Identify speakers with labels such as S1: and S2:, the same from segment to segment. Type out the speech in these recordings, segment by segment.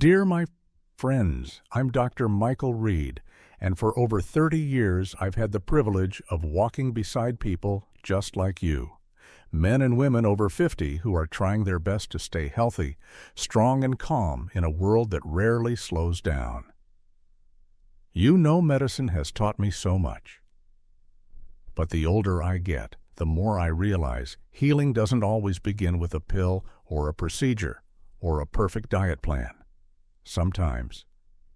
S1: Dear my friends, I'm Dr. Michael Reed, and for over 30 years I've had the privilege of walking beside people just like you. Men and women over 50 who are trying their best to stay healthy, strong and calm in a world that rarely slows down. You know, medicine has taught me so much. But the older I get, the more I realize healing doesn't always begin with a pill or a procedure or a perfect diet plan. Sometimes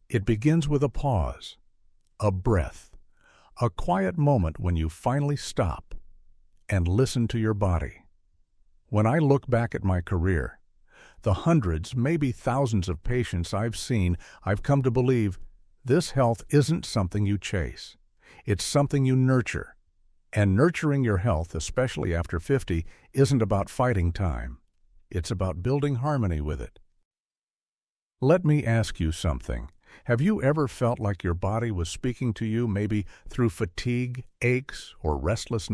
S1: it begins with a pause, a breath, a quiet moment when you finally stop and listen to your body. When I look back at my career, the hundreds, maybe thousands of patients I've seen, I've come to believe this health isn't something you chase. It's something you nurture. And nurturing your health, especially after 50, isn't about fighting time. It's about building harmony with it. Let me ask you something. Have you ever felt like your body was speaking to you, maybe through fatigue, aches, or restless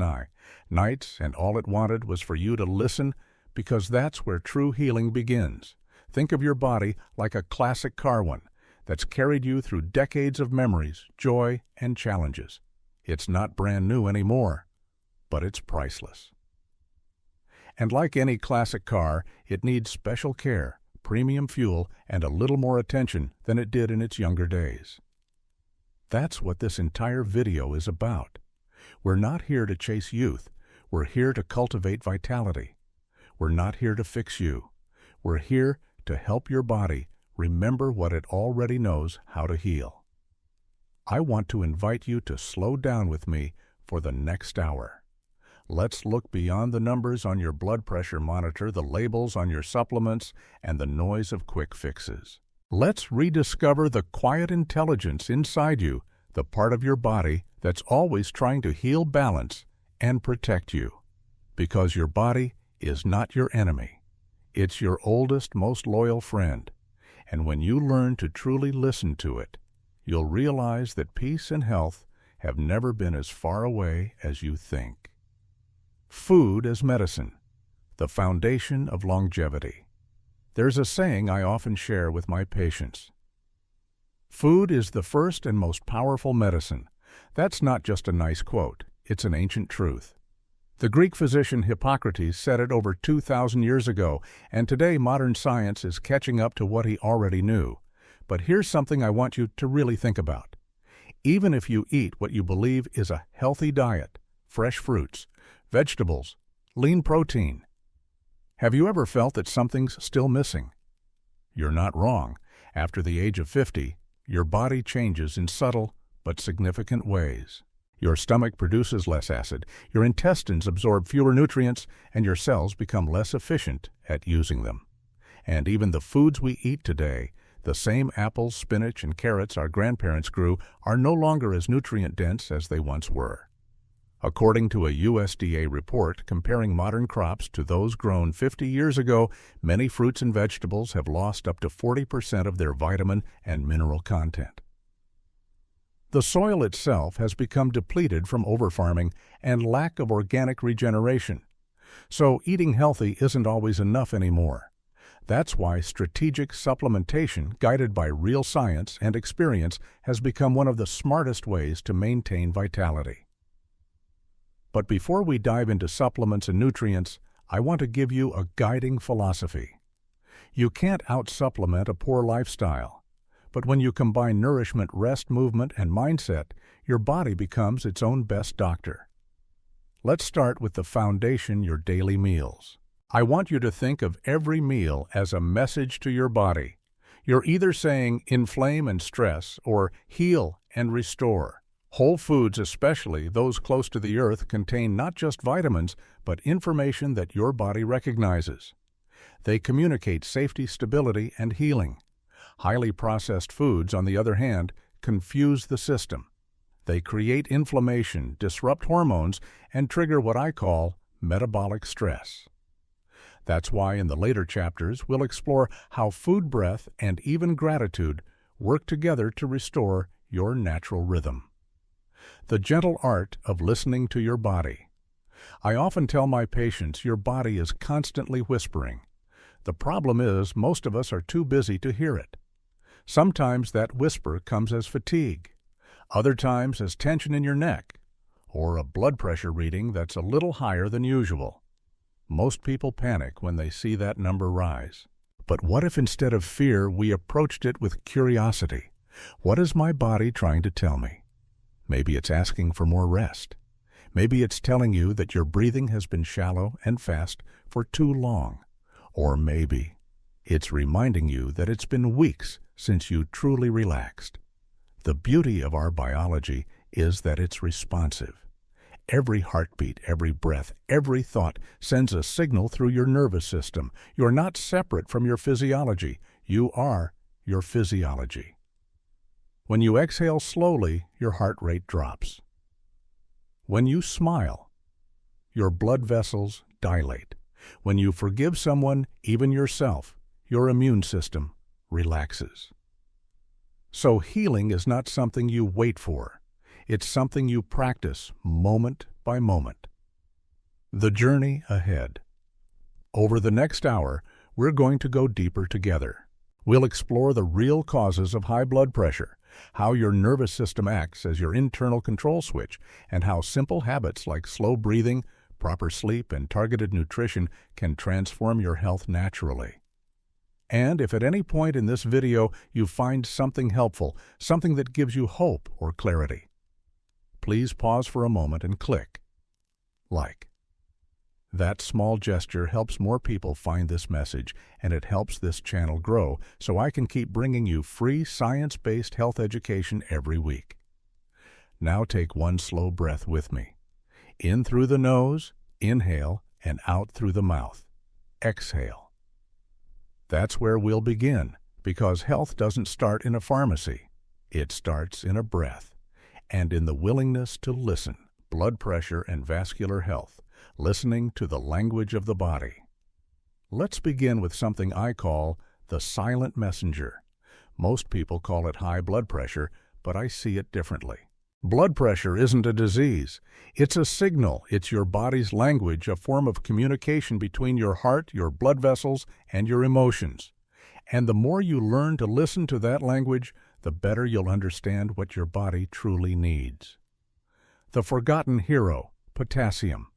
S1: nights, and all it wanted was for you to listen? Because that's where true healing begins. Think of your body like a classic car one that's carried you through decades of memories, joy, and challenges. It's not brand new anymore, but it's priceless. And like any classic car, it needs special care, premium fuel, and a little more attention than it did in its younger days. That's what this entire video is about. We're not here to chase youth. We're here to cultivate vitality. We're not here to fix you. We're here to help your body remember what it already knows how to heal. I want to invite you to slow down with me for the next hour. Let's look beyond the numbers on your blood pressure monitor, the labels on your supplements, and the noise of quick fixes. Let's rediscover the quiet intelligence inside you, the part of your body that's always trying to heal, balance, and protect you. Because your body is not your enemy. It's your oldest, most loyal friend. And when you learn to truly listen to it, you'll realize that peace and health have never been as far away as you think. Food as medicine, the foundation of longevity. There's a saying I often share with my patients. Food is the first and most powerful medicine. That's not just a nice quote, it's an ancient truth. The Greek physician Hippocrates said it over 2,000 years ago, and today modern science is catching up to what he already knew. But here's something I want you to really think about. Even if you eat what you believe is a healthy diet, fresh fruits, vegetables, lean protein, have you ever felt that something's still missing? You're not wrong. After the age of 50, your body changes in subtle but significant ways. Your stomach produces less acid, your intestines absorb fewer nutrients, and your cells become less efficient at using them. And even the foods we eat today, the same apples, spinach, and carrots our grandparents grew, are no longer as nutrient-dense as they once were. According to a USDA report comparing modern crops to those grown 50 years ago, many fruits and vegetables have lost up to 40% of their vitamin and mineral content. The soil itself has become depleted from overfarming and lack of organic regeneration. So eating healthy isn't always enough anymore. That's why strategic supplementation, guided by real science and experience, has become one of the smartest ways to maintain vitality. But before we dive into supplements and nutrients, I want to give you a guiding philosophy. You can't out-supplement a poor lifestyle, but when you combine nourishment, rest, movement, and mindset, your body becomes its own best doctor. Let's start with the foundation: your daily meals. I want you to think of every meal as a message to your body. You're either saying inflame and stress or heal and restore. Whole foods, especially those close to the earth, contain not just vitamins, but information that your body recognizes. They communicate safety, stability, and healing. Highly processed foods, on the other hand, confuse the system. They create inflammation, disrupt hormones, and trigger what I call metabolic stress. That's why in the later chapters we'll explore how food, breath, and even gratitude work together to restore your natural rhythm. The gentle art of listening to your body. I often tell my patients your body is constantly whispering. The problem is most of us are too busy to hear it. Sometimes that whisper comes as fatigue, other times as tension in your neck, or a blood pressure reading that's a little higher than usual. Most people panic when they see that number rise. But what if instead of fear we approached it with curiosity? What is my body trying to tell me? Maybe it's asking for more rest. Maybe it's telling you that your breathing has been shallow and fast for too long. Or maybe it's reminding you that it's been weeks since you truly relaxed. The beauty of our biology is that it's responsive. Every heartbeat, every breath, every thought sends a signal through your nervous system. You're not separate from your physiology. You are your physiology. When you exhale slowly, your heart rate drops. When you smile, your blood vessels dilate. When you forgive someone, even yourself, your immune system relaxes. So healing is not something you wait for. It's something you practice moment by moment. The journey ahead. Over the next hour, we're going to go deeper together. We'll explore the real causes of high blood pressure, how your nervous system acts as your internal control switch, and how simple habits like slow breathing, proper sleep, and targeted nutrition can transform your health naturally. And if at any point in this video you find something helpful, something that gives you hope or clarity, please pause for a moment and click like. That small gesture helps more people find this message, and it helps this channel grow so I can keep bringing you free science-based health education every week. Now take one slow breath with me. In through the nose, inhale, and out through the mouth. Exhale. That's where we'll begin, because health doesn't start in a pharmacy. It starts in a breath and in the willingness to listen. Blood pressure and vascular health, listening to the language of the body. Let's begin with something I call the silent messenger. Most people call it high blood pressure, but I see it differently. Blood pressure isn't a disease. It's a signal. It's your body's language, a form of communication between your heart, your blood vessels, and your emotions. And the more you learn to listen to that language, the better you'll understand what your body truly needs. The forgotten hero, potassium.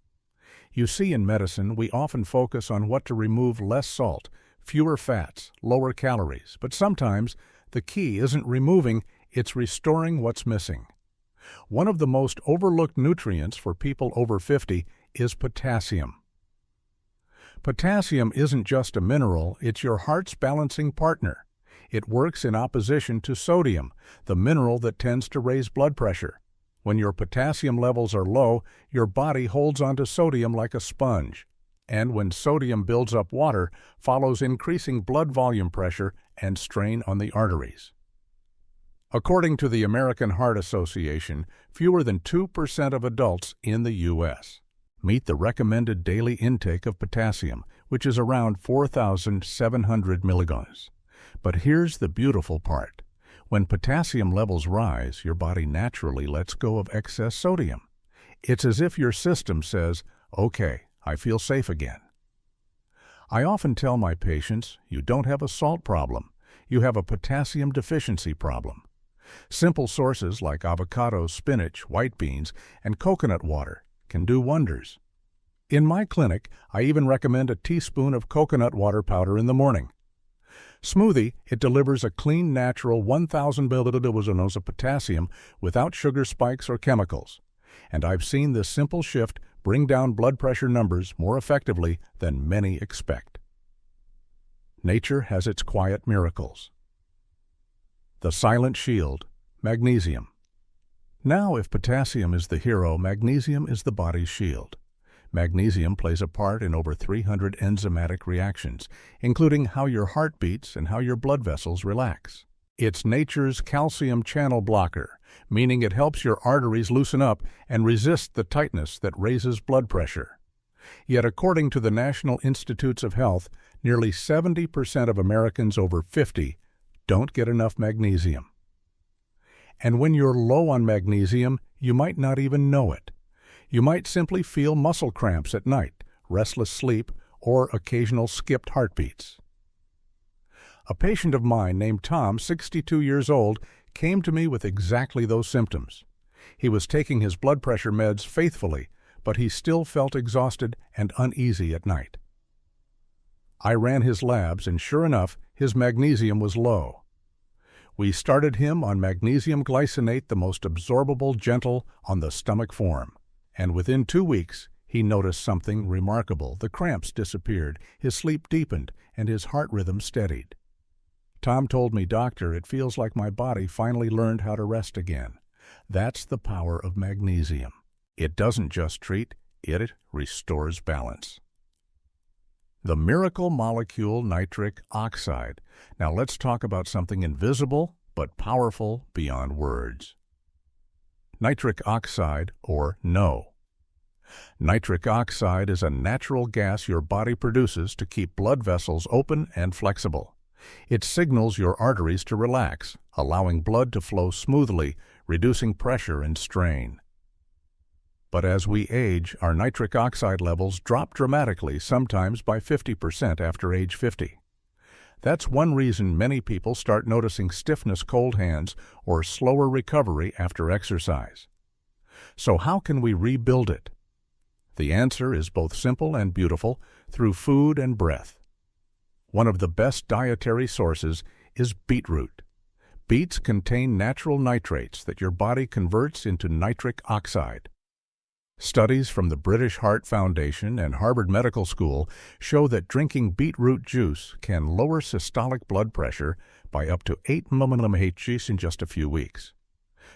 S1: You see, in medicine, we often focus on what to remove: less salt, fewer fats, lower calories. But sometimes the key isn't removing, it's restoring what's missing. One of the most overlooked nutrients for people over 50 is potassium. Potassium isn't just a mineral, it's your heart's balancing partner. It works in opposition to sodium, the mineral that tends to raise blood pressure. When your potassium levels are low, your body holds onto sodium like a sponge. And when sodium builds up water, follows increasing blood volume pressure and strain on the arteries. According to the American Heart Association, fewer than 2% of adults in the U.S. meet the recommended daily intake of potassium, which is around 4,700 milligrams. But here's the beautiful part. When potassium levels rise, your body naturally lets go of excess sodium. It's as if your system says, "Okay, I feel safe again." I often tell my patients, you don't have a salt problem, you have a potassium deficiency problem. Simple sources like avocado, spinach, white beans, and coconut water can do wonders. In my clinic, I even recommend a teaspoon of coconut water powder in the morning. Smoothie, it delivers a clean, natural 1,000 milliliters of potassium without sugar spikes or chemicals. And I've seen this simple shift bring down blood pressure numbers more effectively than many expect. Nature has its quiet miracles. The silent shield, magnesium. Now, if potassium is the hero, magnesium is the body's shield. Magnesium plays a part in over 300 enzymatic reactions, including how your heart beats and how your blood vessels relax. It's nature's calcium channel blocker, meaning it helps your arteries loosen up and resist the tightness that raises blood pressure. Yet according to the National Institutes of Health, nearly 70% of Americans over 50 don't get enough magnesium. And when you're low on magnesium, you might not even know it. You might simply feel muscle cramps at night, restless sleep, or occasional skipped heartbeats. A patient of mine named Tom, 62 years old, came to me with exactly those symptoms. He was taking his blood pressure meds faithfully, but he still felt exhausted and uneasy at night. I ran his labs, and sure enough, his magnesium was low. We started him on magnesium glycinate, the most absorbable, gentle, on the stomach form, and within 2 weeks, he noticed something remarkable. The cramps disappeared, his sleep deepened, and his heart rhythm steadied. Tom told me, "Doctor, it feels like my body finally learned how to rest again." That's the power of magnesium. It doesn't just treat, it restores balance. The miracle molecule nitric oxide. Now let's talk about something invisible but powerful beyond words. Nitric oxide, or NO. Nitric oxide is a natural gas your body produces to keep blood vessels open and flexible. It signals your arteries to relax, allowing blood to flow smoothly, reducing pressure and strain. But as we age, our nitric oxide levels drop dramatically, sometimes by 50% after age 50. That's one reason many people start noticing stiffness, cold hands, or slower recovery after exercise. So how can we rebuild it? The answer is both simple and beautiful, through food and breath. One of the best dietary sources is beetroot. Beets contain natural nitrates that your body converts into nitric oxide. Studies from the British Heart Foundation and Harvard Medical School show that drinking beetroot juice can lower systolic blood pressure by up to 8 mmHg in just a few weeks.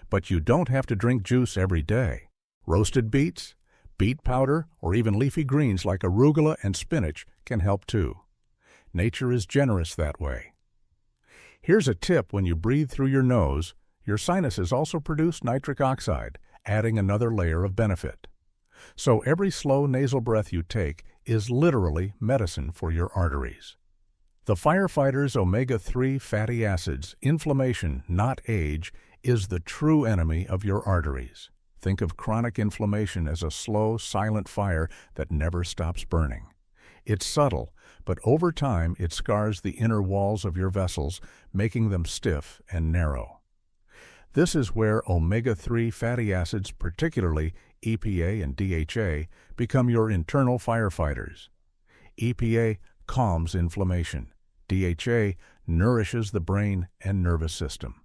S1: But you don't have to drink juice every day. Roasted beets, beet powder, or even leafy greens like arugula and spinach can help too. Nature is generous that way. Here's a tip: when you breathe through your nose, your sinuses also produce nitric oxide, adding another layer of benefit. So every slow nasal breath you take is literally medicine for your arteries. The firefighter's omega-3 fatty acids, inflammation, not age, is the true enemy of your arteries. Think of chronic inflammation as a slow, silent fire that never stops burning. It's subtle, but over time it scars the inner walls of your vessels, making them stiff and narrow. This is where omega-3 fatty acids, particularly EPA and DHA, become your internal firefighters. EPA calms inflammation. DHA nourishes the brain and nervous system.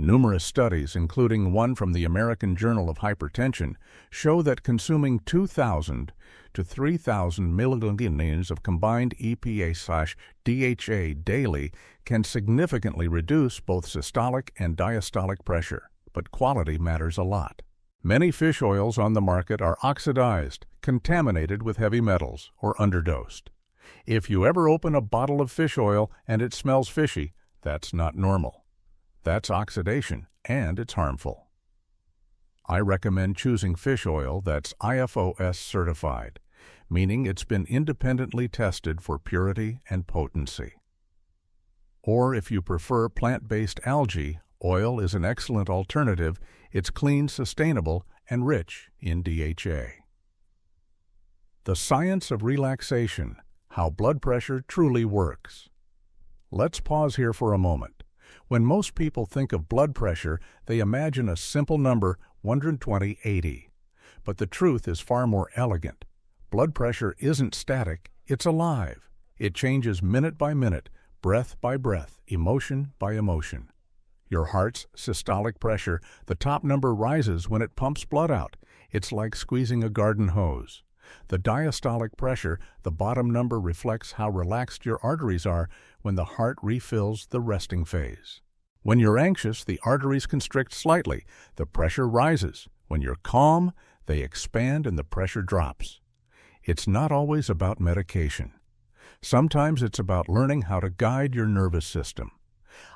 S1: Numerous studies, including one from the American Journal of Hypertension, show that consuming 2,000 to 3,000 milligrams of combined EPA/DHA daily can significantly reduce both systolic and diastolic pressure, but quality matters a lot. Many fish oils on the market are oxidized, contaminated with heavy metals, or underdosed. If you ever open a bottle of fish oil and it smells fishy, that's not normal. That's oxidation, and it's harmful. I recommend choosing fish oil that's IFOS certified, meaning it's been independently tested for purity and potency. Or if you prefer plant-based algae, oil is an excellent alternative. It's clean, sustainable, and rich in DHA. The science of relaxation, how blood pressure truly works. Let's pause here for a moment. When most people think of blood pressure, they imagine a simple number, 120/80. But the truth is far more elegant. Blood pressure isn't static, it's alive. It changes minute by minute, breath by breath, emotion by emotion. Your heart's systolic pressure, the top number, rises when it pumps blood out. It's like squeezing a garden hose. The diastolic pressure, the bottom number, reflects how relaxed your arteries are when the heart refills the resting phase. When you're anxious, the arteries constrict slightly. The pressure rises. When you're calm, they expand and the pressure drops. It's not always about medication. Sometimes it's about learning how to guide your nervous system.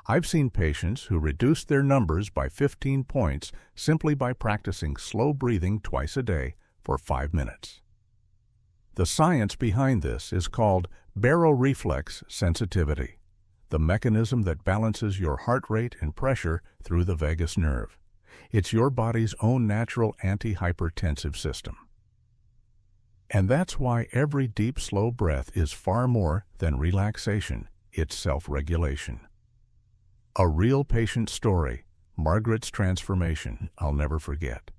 S1: I've seen patients who reduced their numbers by 15 points simply by practicing slow breathing twice a day for 5 minutes. The science behind this is called baroreflex sensitivity, the mechanism that balances your heart rate and pressure through the vagus nerve. It's your body's own natural antihypertensive system. And that's why every deep, slow breath is far more than relaxation. its self-regulation. A real patient story, Margaret's transformation, I'll never forget.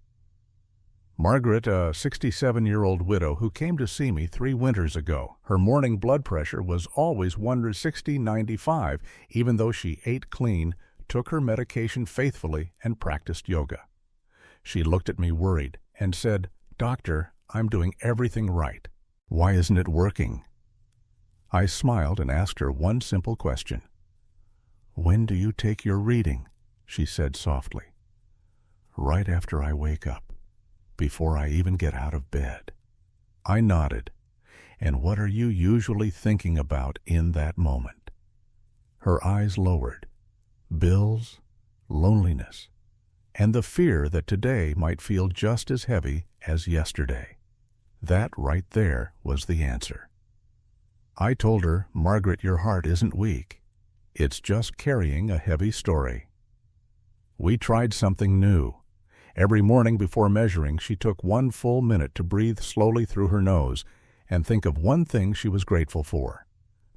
S1: Margaret, a 67-year-old widow who came to see me 3 winters ago. Her morning blood pressure was always 160/95, even though she ate clean, took her medication faithfully, and practiced yoga. She looked at me worried and said, "Doctor, I'm doing everything right. Why isn't it working?" I smiled and asked her one simple question. "When do you take your reading?" she said softly. "Right after I wake up, before I even get out of bed." I nodded. "And what are you usually thinking about in that moment?" Her eyes lowered. Bills, loneliness, and the fear that today might feel just as heavy as yesterday. That right there was the answer. I told her, "Margaret, your heart isn't weak. It's just carrying a heavy story." We tried something new. Every morning before measuring, she took 1 full minute to breathe slowly through her nose and think of one thing she was grateful for.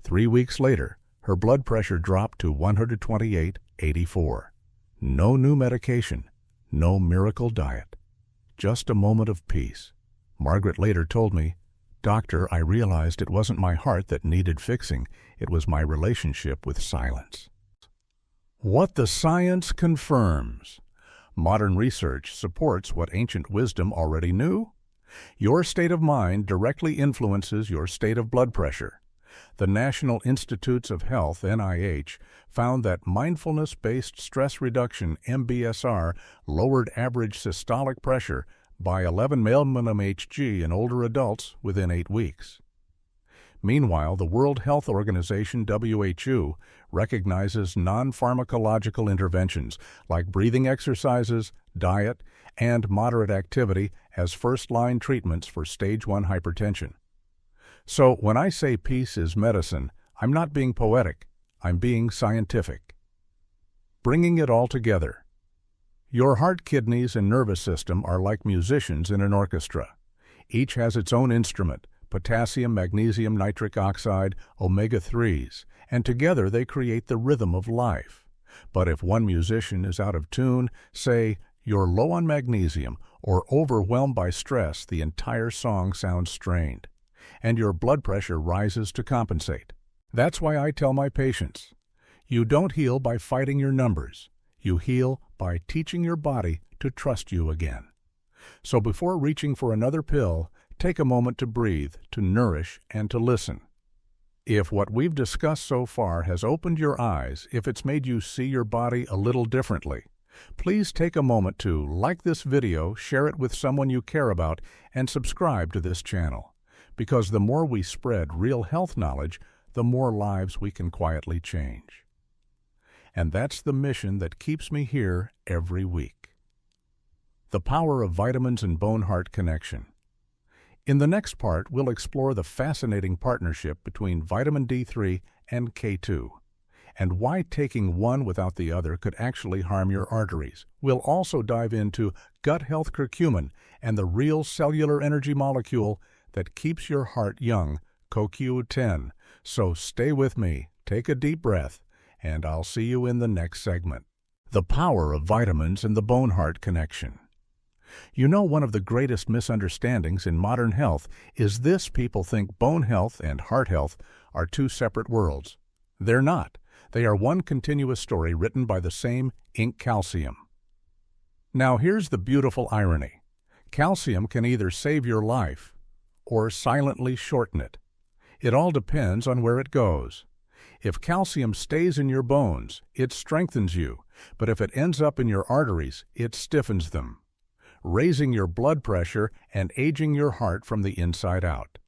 S1: 3 weeks later, her blood pressure dropped to 128/84. No new medication, no miracle diet, just a moment of peace. Margaret later told me, "Doctor, I realized it wasn't my heart that needed fixing, it was my relationship with silence." What the science confirms. Modern research supports what ancient wisdom already knew. Your state of mind directly influences your state of blood pressure. The National Institutes of Health, NIH, found that mindfulness-based stress reduction, MBSR, lowered average systolic pressure by 11 mmHg in older adults within 8 weeks. Meanwhile, the World Health Organization, WHO, recognizes non-pharmacological interventions like breathing exercises, diet, and moderate activity as first-line treatments for stage 1 hypertension. So when I say peace is medicine, I'm not being poetic, I'm being scientific. Bringing it all together. Your heart, kidneys, and nervous system are like musicians in an orchestra. Each has its own instrument, potassium, magnesium, nitric oxide, omega-3s, and together they create the rhythm of life. But if one musician is out of tune, say, you're low on magnesium or overwhelmed by stress, the entire song sounds strained, and your blood pressure rises to compensate. That's why I tell my patients, you don't heal by fighting your numbers. You heal by teaching your body to trust you again. So before reaching for another pill, take a moment to breathe, to nourish, and to listen. If what we've discussed so far has opened your eyes, if it's made you see your body a little differently, please take a moment to like this video, share it with someone you care about, and subscribe to this channel. Because the more we spread real health knowledge, the more lives we can quietly change. And that's the mission that keeps me here every week. The power of vitamins and bone-heart connection. In the next part, we'll explore the fascinating partnership between vitamin D3 and K2, and why taking one without the other could actually harm your arteries. We'll also dive into gut health curcumin and the real cellular energy molecule that keeps your heart young, CoQ10. So stay with me, take a deep breath, and I'll see you in the next segment. The power of vitamins and the bone-heart connection. You know, one of the greatest misunderstandings in modern health is this: people think bone health and heart health are two separate worlds. They're not. They are one continuous story written by the same ink, calcium. Now here's the beautiful irony. Calcium can either save your life or silently shorten it. It all depends on where it goes. If calcium stays in your bones, it strengthens you, but if it ends up in your arteries, it stiffens them, raising your blood pressure and aging your heart from the inside out.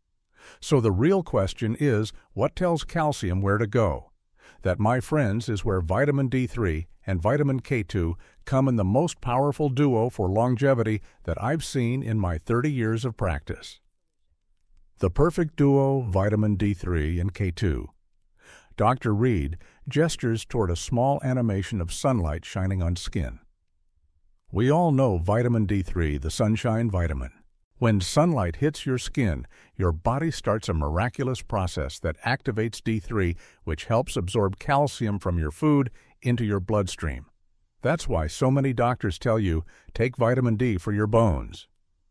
S1: So the real question is, what tells calcium where to go? That, my friends, is where vitamin D3 and vitamin K2 come in the most powerful duo for longevity that I've seen in my 30 years of practice. The perfect duo, vitamin D3 and K2. Dr. Reed gestures toward a small animation of sunlight shining on skin. We all know vitamin D3, the sunshine vitamin. When sunlight hits your skin, your body starts a miraculous process that activates D3, which helps absorb calcium from your food into your bloodstream. That's why so many doctors tell you, take vitamin D for your bones.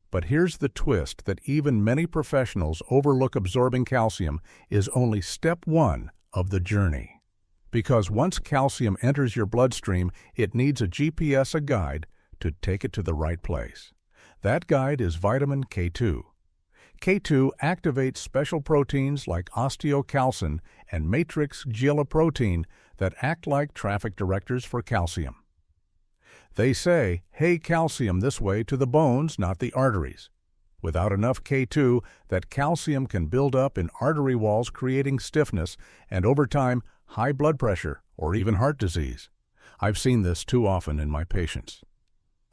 S1: But here's the twist that even many professionals overlook: absorbing calcium is only step one of the journey. Because once calcium enters your bloodstream, it needs a GPS, a guide, to take it to the right place. That guide is vitamin K2. K2 activates special proteins like osteocalcin and matrix glycoprotein that act like traffic directors for calcium. They say, hey, calcium this way to the bones, not the arteries. Without enough K2, that calcium can build up in artery walls, creating stiffness and, over time, high blood pressure or even heart disease. I've seen this too often in my patients.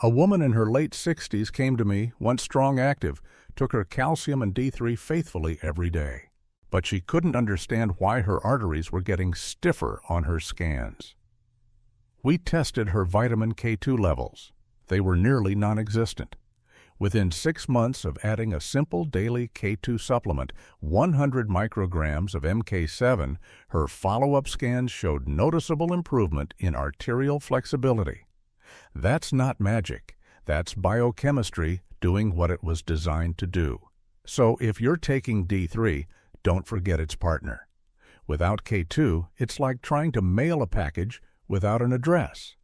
S1: A woman in her late 60s came to me, once strong, active, took her calcium and D3 faithfully every day. But she couldn't understand why her arteries were getting stiffer on her scans. We tested her vitamin K2 levels. They were nearly non-existent. Within 6 months of adding a simple daily K2 supplement, 100 micrograms of MK7, her follow-up scans showed noticeable improvement in arterial flexibility. That's not magic. That's biochemistry doing what it was designed to do. So if you're taking D3, don't forget its partner. Without K2, it's like trying to mail a package without an address.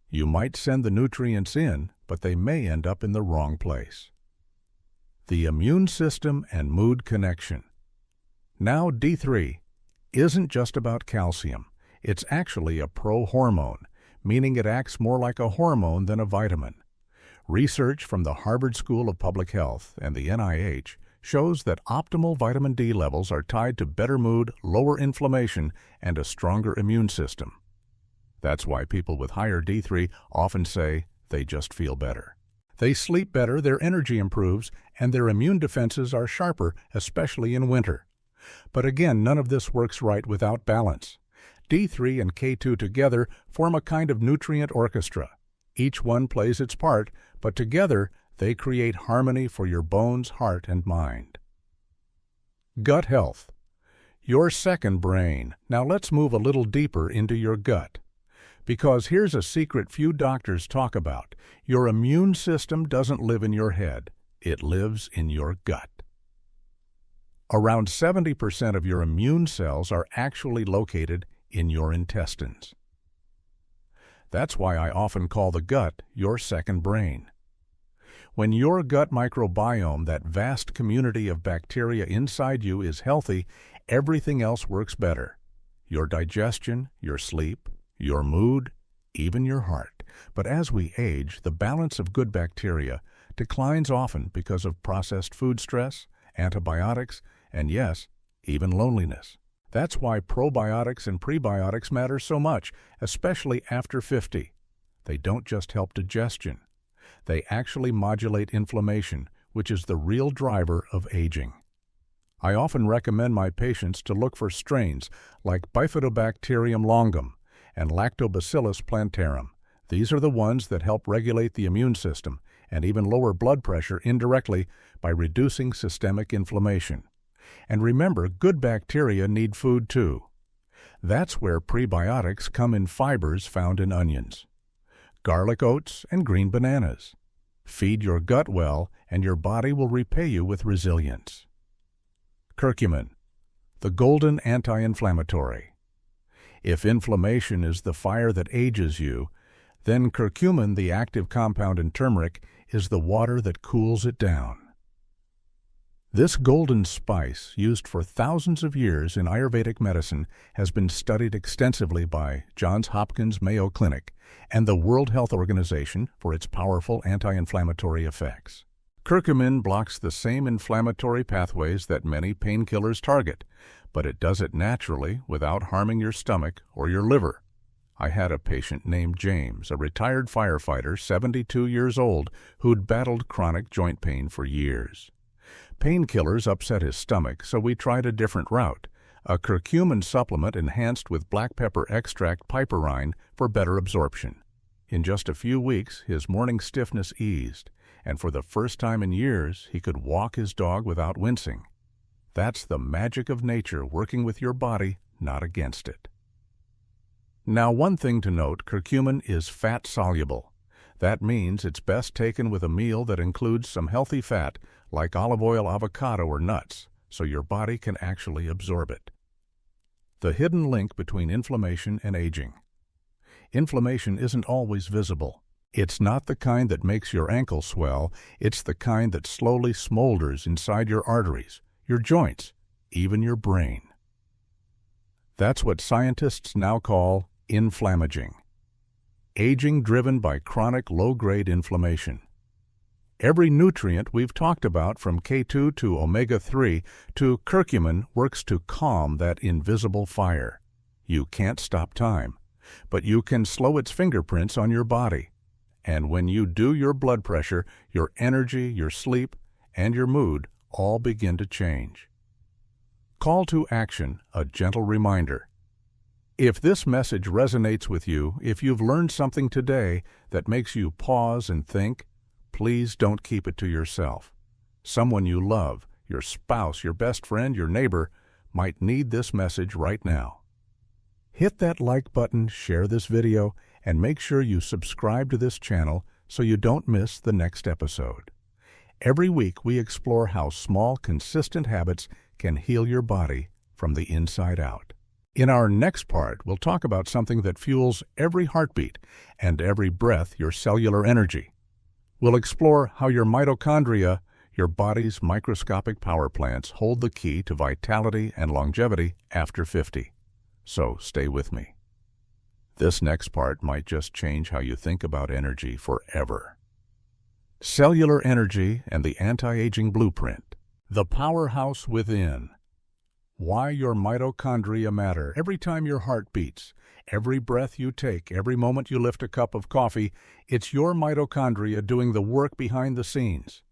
S1: You might send the nutrients in, but they may end up in the wrong place. The immune system and mood connection. Now, D3 isn't just about calcium. It's actually a pro-hormone, meaning it acts more like a hormone than a vitamin. Research from the Harvard School of Public Health and the NIH shows that optimal vitamin D levels are tied to better mood, lower inflammation, and a stronger immune system. That's why people with higher D3 often say they just feel better. They sleep better, their energy improves, and their immune defenses are sharper, especially in winter. But again, none of this works right without balance. D3 and K2 together form a kind of nutrient orchestra. Each one plays its part, but together they create harmony for your bones, heart, and mind. Gut health. Your second brain. Now let's move a little deeper into your gut. Because here's a secret few doctors talk about. Your immune system doesn't live in your head. It lives in your gut. Around 70% of your immune cells are actually located in your intestines. That's why I often call the gut your second brain. When your gut microbiome, that vast community of bacteria inside you, is healthy, everything else works better. Your digestion, your sleep, your mood, even your heart. But as we age, the balance of good bacteria declines often because of processed food stress, antibiotics, and yes, even loneliness. That's why probiotics and prebiotics matter so much, especially after 50. They don't just help digestion. They actually modulate inflammation, which is the real driver of aging. I often recommend my patients to look for strains like Bifidobacterium longum and Lactobacillus plantarum. These are the ones that help regulate the immune system and even lower blood pressure indirectly by reducing systemic inflammation. And remember, good bacteria need food too. That's where prebiotics come in fibers found in onions, garlic oats, and green bananas. Feed your gut well, and your body will repay you with resilience. Curcumin, the golden anti-inflammatory. If inflammation is the fire that ages you, then curcumin, the active compound in turmeric, is the water that cools it down. This golden spice, used for thousands of years in Ayurvedic medicine, has been studied extensively by Johns Hopkins Mayo Clinic and the World Health Organization for its powerful anti-inflammatory effects. Curcumin blocks the same inflammatory pathways that many painkillers target, but it does it naturally without harming your stomach or your liver. I had a patient named James, a retired firefighter, 72 years old, who'd battled chronic joint pain for years. Painkillers upset his stomach, so we tried a different route, a curcumin supplement enhanced with black pepper extract piperine for better absorption. In just a few weeks, his morning stiffness eased, and for the first time in years, he could walk his dog without wincing. That's the magic of nature working with your body, not against it. Now, one thing to note, curcumin is fat-soluble. That means it's best taken with a meal that includes some healthy fat, like olive oil, avocado, or nuts, so your body can actually absorb it. The hidden link between inflammation and aging. Inflammation isn't always visible. It's not the kind that makes your ankle swell, it's the kind that slowly smolders inside your arteries, your joints, even your brain. That's what scientists now call inflammaging. Aging driven by chronic low-grade inflammation. Every nutrient we've talked about, from K2 to omega-3 to curcumin, works to calm that invisible fire. You can't stop time, but you can slow its fingerprints on your body. And when you do, your blood pressure, your energy, your sleep, and your mood all begin to change. Call to action, a gentle reminder. If this message resonates with you, if you've learned something today that makes you pause and think, please don't keep it to yourself. Someone you love, your spouse, your best friend, your neighbor, might need this message right now. Hit that like button, share this video, and make sure you subscribe to this channel so you don't miss the next episode. Every week we explore how small, consistent habits can heal your body from the inside out. In our next part, we'll talk about something that fuels every heartbeat and every breath, your cellular energy. We'll explore how your mitochondria, your body's microscopic power plants, hold the key to vitality and longevity after 50. So stay with me. This next part might just change how you think about energy forever. Cellular energy and the anti-aging blueprint. The powerhouse within. Why your mitochondria matter. Every time your heart beats, every breath you take, every moment you lift a cup of coffee, it's your mitochondria doing the work behind the scenes.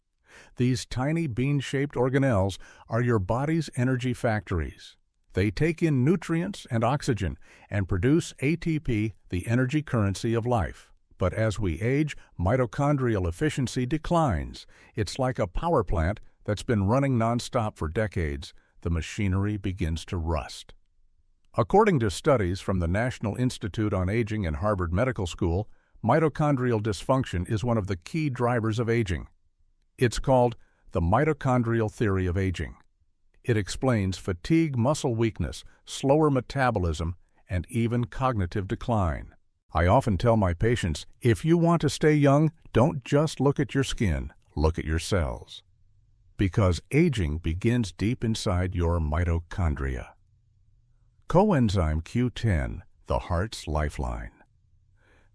S1: These tiny bean-shaped organelles are your body's energy factories. They take in nutrients and oxygen and produce ATP, the energy currency of life. But as we age, mitochondrial efficiency declines. It's like a power plant that's been running nonstop for decades. The machinery begins to rust. According to studies from the National Institute on Aging and Harvard Medical School, mitochondrial dysfunction is one of the key drivers of aging. It's called the mitochondrial theory of aging. It explains fatigue, muscle weakness, slower metabolism, and even cognitive decline. I often tell my patients, if you want to stay young, don't just look at your skin, look at your cells. Because aging begins deep inside your mitochondria. Coenzyme Q10, the heart's lifeline.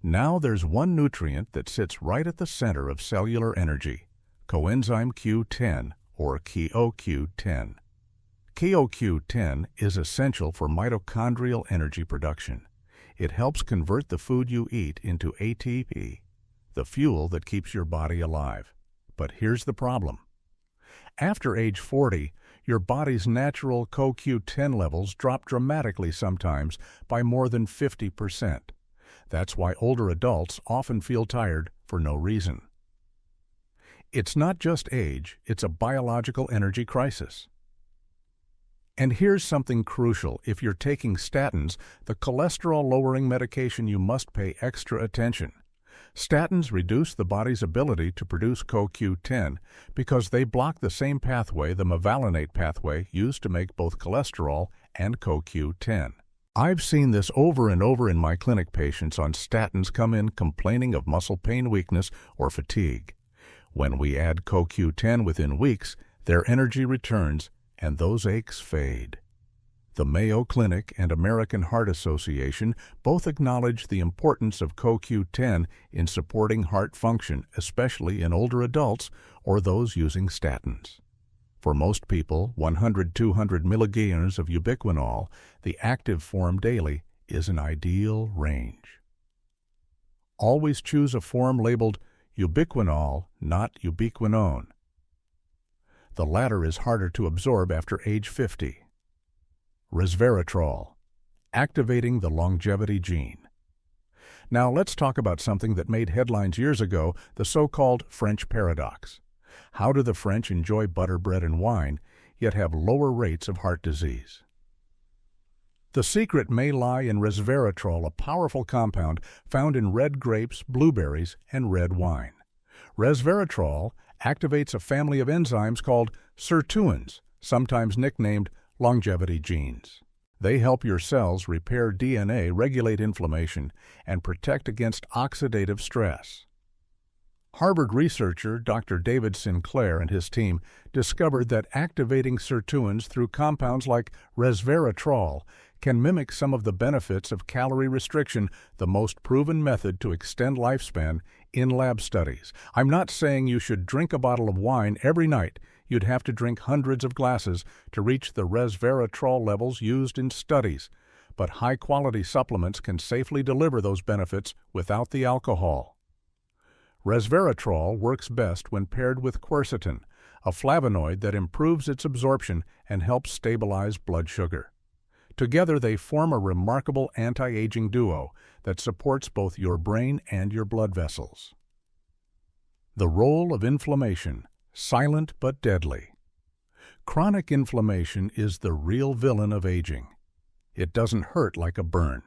S1: Now there's one nutrient that sits right at the center of cellular energy, coenzyme Q10, or CoQ10. CoQ10 is essential for mitochondrial energy production. It helps convert the food you eat into ATP, the fuel that keeps your body alive. But here's the problem. After age 40, your body's natural CoQ10 levels drop dramatically, sometimes by more than 50%. That's why older adults often feel tired for no reason. It's not just age, it's a biological energy crisis. And here's something crucial. If you're taking statins, the cholesterol-lowering medication, you must pay extra attention. Statins reduce the body's ability to produce CoQ10 because they block the same pathway, the mevalonate pathway, used to make both cholesterol and CoQ10. I've seen this over and over in my clinic. Patients on statins come in complaining of muscle pain, weakness, or fatigue. When we add CoQ10 within weeks, their energy returns and those aches fade. The Mayo Clinic and American Heart Association both acknowledge the importance of CoQ10 in supporting heart function, especially in older adults or those using statins. For most people, 100-200 milligrams of ubiquinol, the active form daily, is an ideal range. Always choose a form labeled ubiquinol, not ubiquinone. The latter is harder to absorb after age 50. Resveratrol, activating the longevity gene. Now let's talk about something that made headlines years ago, the so-called French paradox. How do the French enjoy butter, bread, and wine, yet have lower rates of heart disease? The secret may lie in resveratrol, a powerful compound found in red grapes, blueberries, and red wine. Resveratrol activates a family of enzymes called sirtuins, sometimes nicknamed longevity genes. They help your cells repair DNA, regulate inflammation, and protect against oxidative stress. Harvard researcher Dr. David Sinclair and his team discovered that activating sirtuins through compounds like resveratrol can mimic some of the benefits of calorie restriction, the most proven method to extend lifespan in lab studies. I'm not saying you should drink a bottle of wine every night. You'd have to drink hundreds of glasses to reach the resveratrol levels used in studies. But high-quality supplements can safely deliver those benefits without the alcohol. Resveratrol works best when paired with quercetin, a flavonoid that improves its absorption and helps stabilize blood sugar. Together they form a remarkable anti-aging duo that supports both your brain and your blood vessels. The role of inflammation, silent but deadly. Chronic inflammation is the real villain of aging. It doesn't hurt like a burn.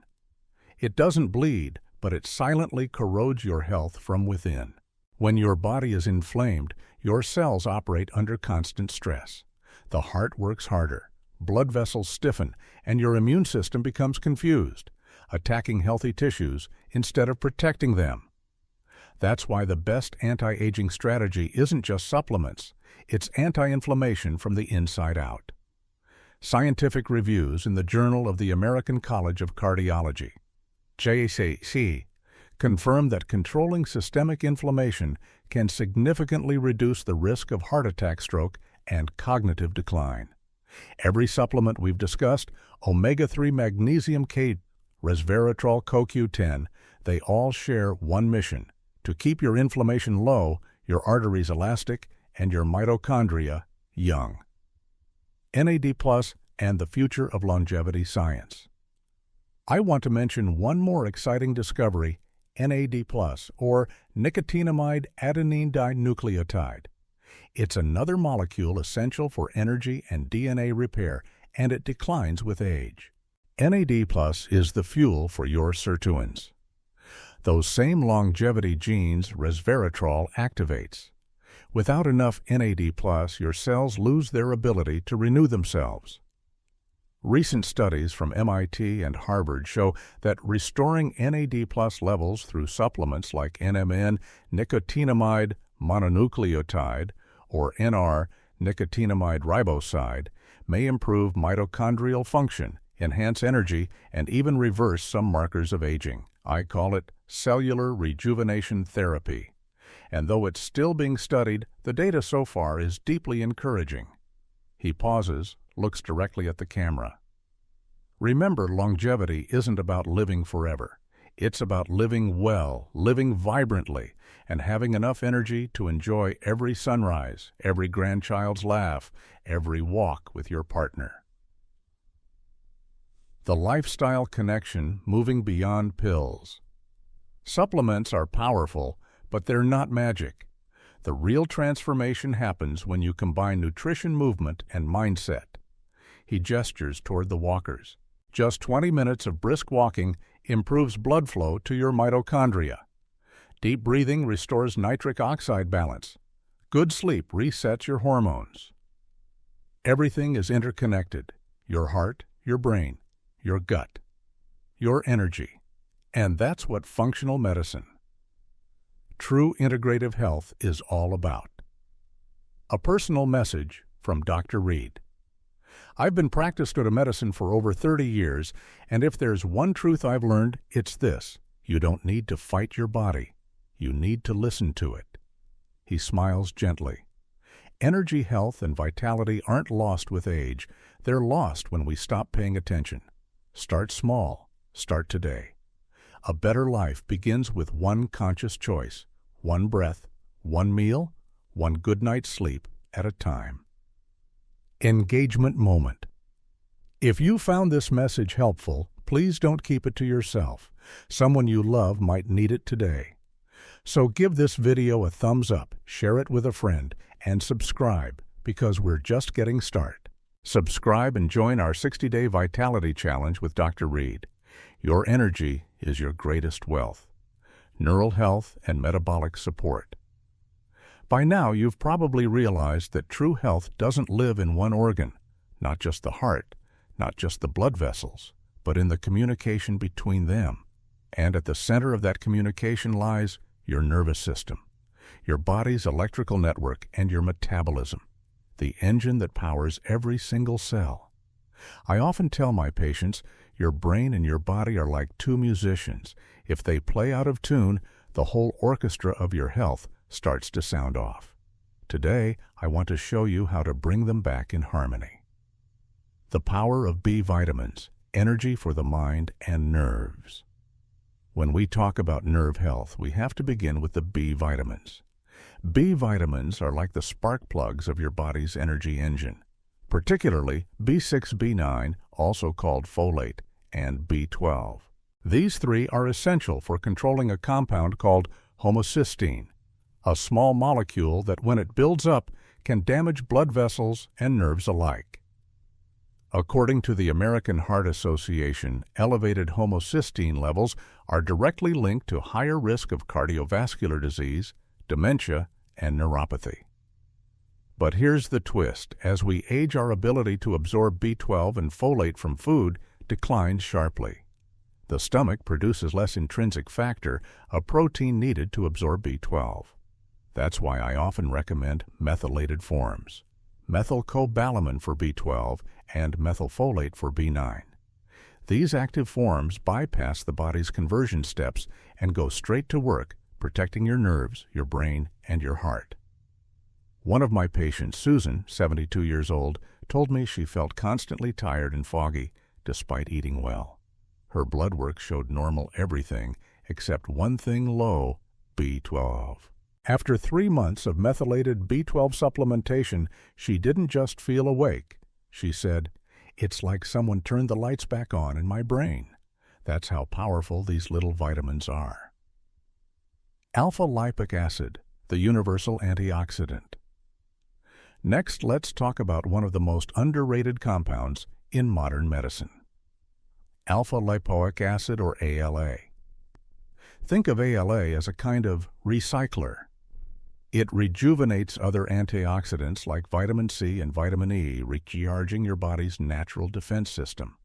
S1: It doesn't bleed, but it silently corrodes your health from within. When your body is inflamed, your cells operate under constant stress. The heart works harder, blood vessels stiffen, and your immune system becomes confused, attacking healthy tissues instead of protecting them. That's why the best anti-aging strategy isn't just supplements, it's anti-inflammation from the inside out. Scientific reviews in the Journal of the American College of Cardiology, JCC, confirm that controlling systemic inflammation can significantly reduce the risk of heart attack, stroke, and cognitive decline. Every supplement we've discussed, omega-3 magnesium K, resveratrol CoQ10, they all share one mission: to keep your inflammation low, your arteries elastic, and your mitochondria young. NAD+ and the future of longevity science. I want to mention one more exciting discovery, NAD+, or nicotinamide adenine dinucleotide. It's another molecule essential for energy and DNA repair, and it declines with age. NAD+ is the fuel for your sirtuins. Those same longevity genes resveratrol activates. Without enough NAD+, your cells lose their ability to renew themselves. Recent studies from MIT and Harvard show that restoring NAD+ levels through supplements like NMN nicotinamide mononucleotide or NR nicotinamide riboside may improve mitochondrial function, enhance energy, and even reverse some markers of aging. I call it cellular rejuvenation therapy. And though it's still being studied, the data so far is deeply encouraging. He pauses, looks directly at the camera. Remember, longevity isn't about living forever. It's about living well, living vibrantly, and having enough energy to enjoy every sunrise, every grandchild's laugh, every walk with your partner. The lifestyle connection, moving beyond pills. Supplements are powerful, but they're not magic. The real transformation happens when you combine nutrition, movement, and mindset. He gestures toward the walkers. Just 20 minutes of brisk walking improves blood flow to your mitochondria. Deep breathing restores nitric oxide balance. Good sleep resets your hormones. Everything is interconnected: your heart, your brain, your gut, your energy. And that's what functional medicine, true integrative health, is all about. A personal message from Dr. Reed. I've been practicing medicine for over 30 years, and if there's one truth I've learned, it's this: you don't need to fight your body. You need to listen to it. He smiles gently. Energy, health, and vitality aren't lost with age. They're lost when we stop paying attention. Start small. Start today. A better life begins with one conscious choice, one breath, one meal, one good night's sleep at a time. Engagement moment. If you found this message helpful, please don't keep it to yourself. Someone you love might need it today. So give this video a thumbs up, share it with a friend, and subscribe, because we're just getting started. Subscribe and join our 60-day Vitality Challenge with Dr. Reed. Your energy is your greatest wealth. Neural health and metabolic support. By now, you've probably realized that true health doesn't live in one organ, not just the heart, not just the blood vessels, but in the communication between them. And at the center of that communication lies your nervous system, your body's electrical network, and your metabolism, the engine that powers every single cell. I often tell my patients, your brain and your body are like two musicians. If they play out of tune, the whole orchestra of your health starts to sound off. Today, I want to show you how to bring them back in harmony. The power of B vitamins, energy for the mind and nerves. When we talk about nerve health, we have to begin with the B vitamins. B vitamins are like the spark plugs of your body's energy engine, particularly B6, B9, also called folate, and B12. These three are essential for controlling a compound called homocysteine, a small molecule that, when it builds up, can damage blood vessels and nerves alike. According to the American Heart Association, elevated homocysteine levels are directly linked to higher risk of cardiovascular disease, dementia, and neuropathy. But here's the twist. As we age, our ability to absorb B12 and folate from food declines sharply. The stomach produces less intrinsic factor, a protein needed to absorb B12. That's why I often recommend methylated forms, methylcobalamin for B12 and methylfolate for B9. These active forms bypass the body's conversion steps and go straight to work, protecting your nerves, your brain, and your heart. One of my patients, Susan, 72 years old, told me she felt constantly tired and foggy despite eating well. Her blood work showed normal everything except one thing low, B12. After 3 months of methylated B12 supplementation, she didn't just feel awake. She said, "It's like someone turned the lights back on in my brain." That's how powerful these little vitamins are. Alpha-lipoic acid, the universal antioxidant. Next, let's talk about one of the most underrated compounds in modern medicine. Alpha-lipoic acid, or ALA. Think of ALA as a kind of recycler. It rejuvenates other antioxidants like vitamin C and vitamin E, recharging your body's natural defense system.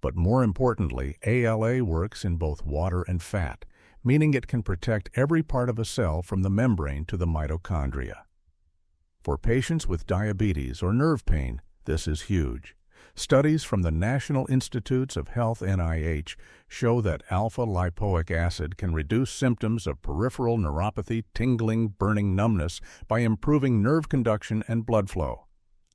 S1: But more importantly, ALA works in both water and fat, meaning it can protect every part of a cell from the membrane to the mitochondria. For patients with diabetes or nerve pain, this is huge. Studies from the National Institutes of Health (NIH) show that alpha-lipoic acid can reduce symptoms of peripheral neuropathy, tingling, burning, numbness by improving nerve conduction and blood flow.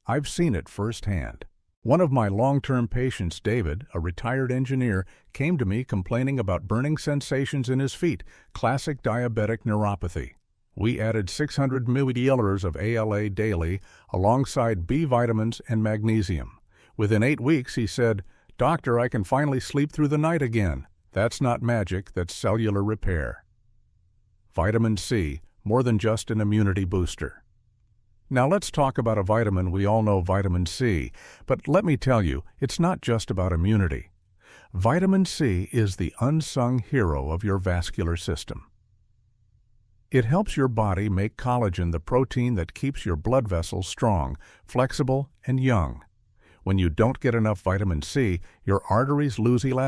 S1: I've seen it firsthand. One of my long-term patients, David, a retired engineer, came to me complaining about burning sensations in his feet, classic diabetic neuropathy. We added 600 milliliters of ALA daily alongside B vitamins and magnesium. Within 8 weeks, he said, "Doctor, I can finally sleep through the night again." That's not magic, that's cellular repair. Vitamin C, more than just an immunity booster. Now let's talk about a vitamin we all know, vitamin C. But let me tell you, it's not just about immunity. Vitamin C is the unsung hero of your vascular system. It helps your body make collagen, the protein that keeps your blood vessels strong, flexible, and young. When you don't get enough vitamin C, your arteries lose elasticity.